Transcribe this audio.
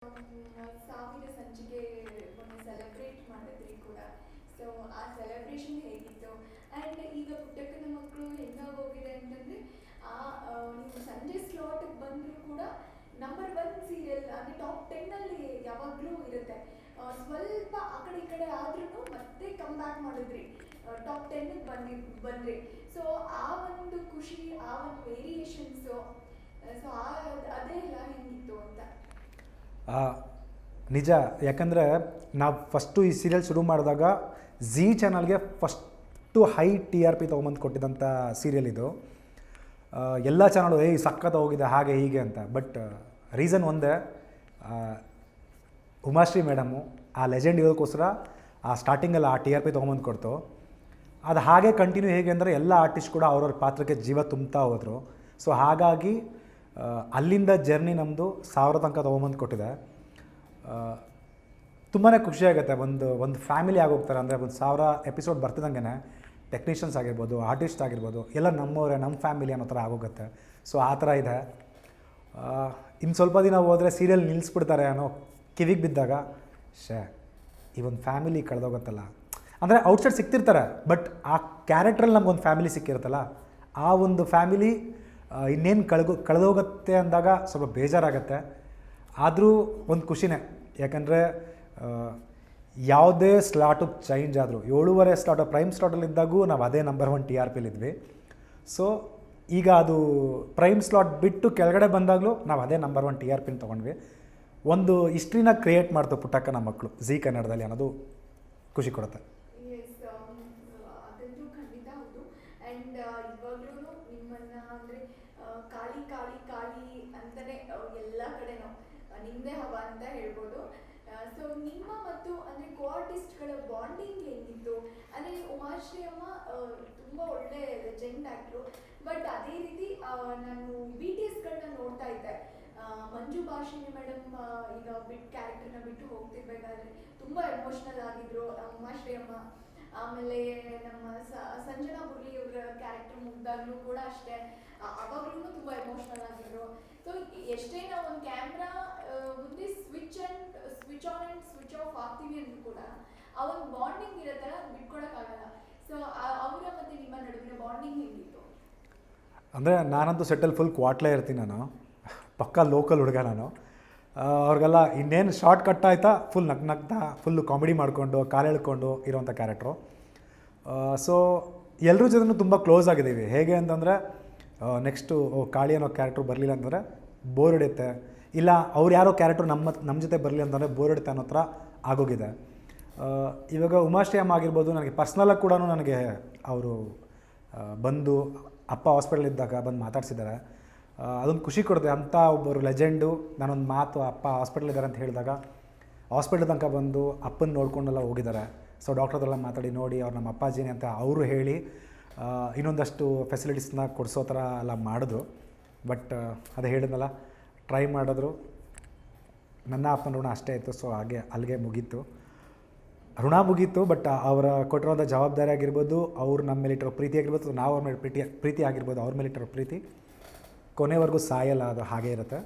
ಸಾವಿರ ಸಂಚಿಕೆ ಮೊನ್ನೆ ಸೆಲೆಬ್ರೇಟ್ ಮಾಡಿದ್ರಿ ಕೂಡ. ಸೊ ಆ ಸೆಲೆಬ್ರೇಷನ್ ಹೇಗಿತ್ತು? ಆ್ಯಂಡ್ ಈಗ ಪುಟ್ಟಕ್ಕನ ಮಕ್ಕಳು ಹೆಂಗಾಗೋಗಿದೆ ಅಂತಂದರೆ, ಆ ನೀವು ಸಂಜೆ ಸ್ಲಾಟಿಗೆ ಬಂದರೂ ಕೂಡ ನಂಬರ್ ಒನ್ ಸೀರಿಯಲ್ ಅಂದರೆ ಟಾಪ್ ಟೆನ್ನಲ್ಲಿ ಯಾವಾಗಲೂ ಇರುತ್ತೆ. ಸ್ವಲ್ಪ ಆ ಕಡೆ ಈ ಕಡೆ ಆದ್ರೂ ಮತ್ತೆ ಕಮ್ ಬ್ಯಾಕ್ ಮಾಡಿದ್ರಿ, ಟಾಪ್ ಟೆನ್ನಿಗೆ ಬಂದ್ರಿ. ಸೊ ಆ ಒಂದು ಖುಷಿ, ಆ ಒಂದು ವೇರಿಯೇಷನ್ಸು, ಸೊ ಅದೇ ಎಲ್ಲ ಹೆಂಗಿತ್ತು ಅಂತ. ನಿಜ, ಯಾಕಂದರೆ ನಾವು ಫಸ್ಟು ಈ ಸೀರಿಯಲ್ ಶುರು ಮಾಡಿದಾಗ ಝೀ ಚಾನಲ್ಗೆ ಫಸ್ಟು ಹೈ TRP ತೊಗೊಂಬಂದು ಕೊಟ್ಟಿದ್ದಂಥ ಸೀರಿಯಲ್ ಇದು. ಎಲ್ಲ ಚಾನಲು ಸಖತ್ ಹೋಗಿದೆ ಹಾಗೆ ಹೀಗೆ ಅಂತ. ಬಟ್ ರೀಸನ್ ಒಂದೇ, ಉಮಾಶ್ರೀ ಮೇಡಮು ಆ ಲೆಜೆಂಡ್ ಇರೋದಕ್ಕೋಸ್ಕರ ಆ ಸ್ಟಾರ್ಟಿಂಗಲ್ಲಿ ಆ TRP ತೊಗೊಂಬಂದು ಕೊಡ್ತು. ಅದು ಹಾಗೆ ಕಂಟಿನ್ಯೂ ಹೇಗೆ ಅಂದರೆ ಎಲ್ಲ ಆರ್ಟಿಸ್ಟ್ ಕೂಡ ಅವ್ರವ್ರ ಪಾತ್ರಕ್ಕೆ ಜೀವ ತುಂಬ್ತಾ ಹೋದರು. ಸೊ ಹಾಗಾಗಿ ಅಲ್ಲಿಂದ ಜರ್ನಿ ನಮ್ಮದು 1000 ತನಕ ತೊಗೊಂಬಂದು ಕೊಟ್ಟಿದೆ. ತುಂಬಾ ಖುಷಿಯಾಗುತ್ತೆ. ಒಂದು ಫ್ಯಾಮಿಲಿ ಆಗೋಗ್ತಾರೆ. ಅಂದರೆ ಒಂದು 1000 ಎಪಿಸೋಡ್ ಬರ್ತಿದ್ದಂಗೆ ಟೆಕ್ನಿಷಿಯನ್ಸ್ ಆಗಿರ್ಬೋದು, ಆರ್ಟಿಸ್ಟ್ ಆಗಿರ್ಬೋದು, ಎಲ್ಲ ನಮ್ಮವರೇ, ನಮ್ಮ ಫ್ಯಾಮಿಲಿ ಅನ್ನೋ ಥರ ಆಗೋಗುತ್ತೆ. ಸೊ ಆ ಥರ ಇದೆ. ಇನ್ನು ಸ್ವಲ್ಪ ದಿನ ಹೋದರೆ ಸೀರಿಯಲ್ ನಿಲ್ಲಿಸ್ಬಿಡ್ತಾರೆ ಅನ್ನೋ ಕಿವಿಗೆ ಬಿದ್ದಾಗ ಈ ಒಂದು ಫ್ಯಾಮಿಲಿ ಕಳೆದೋಗುತ್ತಲ್ಲ. ಅಂದರೆ ಔಟ್ಸೈಡ್ ಸಿಗ್ತಿರ್ತಾರೆ, ಬಟ್ ಆ ಕ್ಯಾರೆಕ್ಟ್ರಲ್ಲಿ ನಮಗೊಂದು ಫ್ಯಾಮಿಲಿ ಸಿಕ್ಕಿರುತ್ತಲ್ಲ, ಆ ಒಂದು ಫ್ಯಾಮಿಲಿ ಇನ್ನೇನು ಕಳೆದೋಗುತ್ತೆ ಅಂದಾಗ ಸ್ವಲ್ಪ ಬೇಜಾರಾಗತ್ತೆ. ಆದರೂ ಒಂದು ಖುಷಿನೇ. ಯಾಕಂದರೆ ಯಾವುದೇ ಸ್ಲಾಟು ಚೇಂಜ್ ಆದರೂ 7:30 ಸ್ಲಾಟು ಪ್ರೈಮ್ ಸ್ಲಾಟಲ್ಲಿದ್ದಾಗೂ ನಾವು ಅದೇ ನಂಬರ್ 1 TRPಲಿದ್ವಿ. ಸೊ ಈಗ ಅದು ಪ್ರೈಮ್ ಸ್ಲಾಟ್ ಬಿಟ್ಟು ಕೆಳಗಡೆ ಬಂದಾಗಲೂ ನಾವು ಅದೇ ನಂಬರ್ 1 TRPನ ತೊಗೊಂಡ್ವಿ. ಒಂದು ಹಿಸ್ಟ್ರಿನ ಕ್ರಿಯೇಟ್ ಮಾಡ್ತು ಪುಟ್ಟಕ್ಕನ ಮಕ್ಕಳು ಝೀ ಕನ್ನಡದಲ್ಲಿ ಅನ್ನೋದು ಖುಷಿ ಕೊಡುತ್ತೆ. ಅದಂತೂ ಖಂಡಿತ ಹೌದು. ಆ್ಯಂಡ್ ಇವಾಗಲೂ ನಿಮ್ಮನ್ನ ಅಂದರೆ ಕಾಳಿ ಕಾಳಿ ಕಾಳಿ ಅಂತಲೇ ಎಲ್ಲ ಕಡೆನೂ ನಿಮ್ಮದೇ ಹವ ಅಂತ ಹೇಳ್ಬೋದು. ಸೊ ನಿಮ್ಮ ಮತ್ತು ಅಂದರೆ ಕೋ ಆರ್ಟಿಸ್ಟ್ಗಳ ಬಾಂಡಿಂಗ್ ಹೇಗಿತ್ತು? ಅಂದರೆ ಉಮಾಶ್ರೀ ಅಮ್ಮ ತುಂಬ ಒಳ್ಳೆ ಲೆಜೆಂಡ್ ಆ್ಯಕ್ಟ್ರು. ಬಟ್ ಅದೇ ರೀತಿ ನಾನು BTSಗಳನ್ನ ನೋಡ್ತಾ ಇದ್ದೆ. ಮಂಜು ಭಾಷಿಣಿ ಮೇಡಮ್ ಈಗ ಕ್ಯಾರೆಕ್ಟರ್ನ ಬಿಟ್ಟು ಹೋಗ್ತಿರ್ಬೇಕಾದ್ರೆ ತುಂಬ ಎಮೋಷ್ನಲ್ ಆಗಿದ್ರು ಉಮಾಶ್ರೀ ಅಮ್ಮ. ಆಮೇಲೆ ನಮ್ಮ ಸಂಜನಾ ಮುರಳಿ ಅವರ ಕ್ಯಾರೆಕ್ಟರ್ ಮುಗ್ದಾಗಲೂ ಕೂಡ ಅಷ್ಟೇ, ಅವಾಗಲೂ ತುಂಬ ಎಮೋಷ್ನಲ್ ಆಗಿದ್ರು. ಸೊ ಎಷ್ಟೇ ನಾವು ಒಂದು ಕ್ಯಾಮ್ರಾ ಮುಂದೆ switch on and switch off ಆಗ್ತೀವಿ ಅಂದ್ರೂ ಕೂಡ ಆ ಒಂದು ಬಾಂಡಿಂಗ್ ಇರತ್ತಲ್ಲ, ಬಿಟ್ಕೊಡೋಕ್ಕಾಗಲ್ಲ. ಸೊ ಅವರ ಮತ್ತು ನಿಮ್ಮ ನಡುವಿನ ಬಾಂಡಿಂಗ್ ಹೇಗಿತ್ತು? ಅಂದರೆ ನಾನಂತೂ ಸೆಟ್ಟಲ್ಲಿ ಫುಲ್ ಕ್ವಾಟ್ಲೇ ಇರ್ತೀನಿ. ನಾನು ಪಕ್ಕಾ ಲೋಕಲ್ ಹುಡುಗ. ನಾನು ಅವ್ರಿಗೆಲ್ಲ ಇನ್ನೇನು ಶಾರ್ಟ್ ಕಟ್ ಆಯ್ತಾ ಫುಲ್ ನಗ್ನಗ್ತಾ ಫುಲ್ಲು ಕಾಮಿಡಿ ಮಾಡಿಕೊಂಡು ಕಾಲು ಎಳ್ಕೊಂಡು ಇರೋವಂಥ ಕ್ಯಾರೆಕ್ಟ್ರು. ಸೊ ಎಲ್ಲರ ಜೊತೆನೂ ತುಂಬ ಕ್ಲೋಸ್ ಆಗಿದ್ದೀವಿ. ಹೇಗೆ ಅಂತಂದರೆ ನೆಕ್ಸ್ಟು ಕಾಳಿ ಅನ್ನೋ ಕ್ಯಾರೆಕ್ಟ್ರು ಬರಲಿಲ್ಲ ಅಂತಂದರೆ ಬೋರ್ ಹಿಡಿಯುತ್ತೆ, ಇಲ್ಲ ಅವ್ರು ಯಾರೋ ಕ್ಯಾರೆಕ್ಟ್ರು ನಮ್ಮ ಜೊತೆ ಬರಲಿ ಅಂತಂದರೆ ಬೋರ್ ಹಿಡಿಯುತ್ತೆ ಅನ್ನೋ ಥರ ಆಗೋಗಿದೆ. ಇವಾಗ ಉಮಾಶ್ರೀ ಅಮ್ಮ ಆಗಿರ್ಬೋದು, ನನಗೆ ಪರ್ಸ್ನಲಾಗಿ ಕೂಡ ನನಗೆ ಅವರು ಬಂದು ಅಪ್ಪ ಹಾಸ್ಪಿಟಲಿದ್ದಾಗ ಬಂದು ಮಾತಾಡ್ಸಿದ್ದಾರೆ. ಅದೊಂದು ಖುಷಿ ಕೊಡುತ್ತೆ. ಅಂಥ ಒಬ್ಬರು ಲೆಜೆಂಡು ನಾನೊಂದು ಮಾತು ಅಪ್ಪ ಹಾಸ್ಪಿಟಲಿದ್ದಾರೆ ಅಂತ ಹೇಳಿದಾಗ ಹಾಸ್ಪಿಟಲ್ ತನಕ ಬಂದು ಅಪ್ಪನ ನೋಡ್ಕೊಂಡೆಲ್ಲ ಹೋಗಿದ್ದಾರೆ. ಸೊ ಡಾಕ್ಟರ್ ಹತ್ರ ಮಾತಾಡಿ ನೋಡಿ ಅವ್ರು ನಮ್ಮ ಅಪ್ಪಾಜಿನೇ ಅಂತ ಅವರು ಹೇಳಿ ಇನ್ನೊಂದಷ್ಟು ಫೆಸಿಲಿಟೀಸ್ನ ಕೊಡಿಸೋ ಥರ ಎಲ್ಲ ಮಾಡಿದ್ರು. ಬಟ್ ಅದು ಹೇಳಿದ್ನಲ್ಲ, ಟ್ರೈ ಮಾಡಿದ್ರು. ನನ್ನ ಅಪ್ಪನ ಋಣ ಅಷ್ಟೇ ಇತ್ತು. ಸೊ ಹಾಗೆ ಅಲ್ಲಿಗೆ ಮುಗೀತು, ಋಣ ಮುಗೀತು. ಬಟ್ ಅವರ ಕೊಟ್ಟಿರೋಂಥ ಜವಾಬ್ದಾರಿ ಆಗಿರ್ಬೋದು, ಅವ್ರು ನಮ್ಮ ಮೇಲಿಟ್ಟಿರೋ ಪ್ರೀತಿ ಆಗಿರ್ಬೋದು, ನಾವು ಅವ್ರ ಮೇಲೆ ಪ್ರೀತಿ ಆಗಿರ್ಬೋದು, ಅವ್ರ ಮೇಲಿಟ್ಟಿರೋ ಪ್ರೀತಿ ಕೊನೆವರೆಗೂ ಸಾಯಲ್ಲ, ಅದು ಹಾಗೇ ಇರುತ್ತೆ.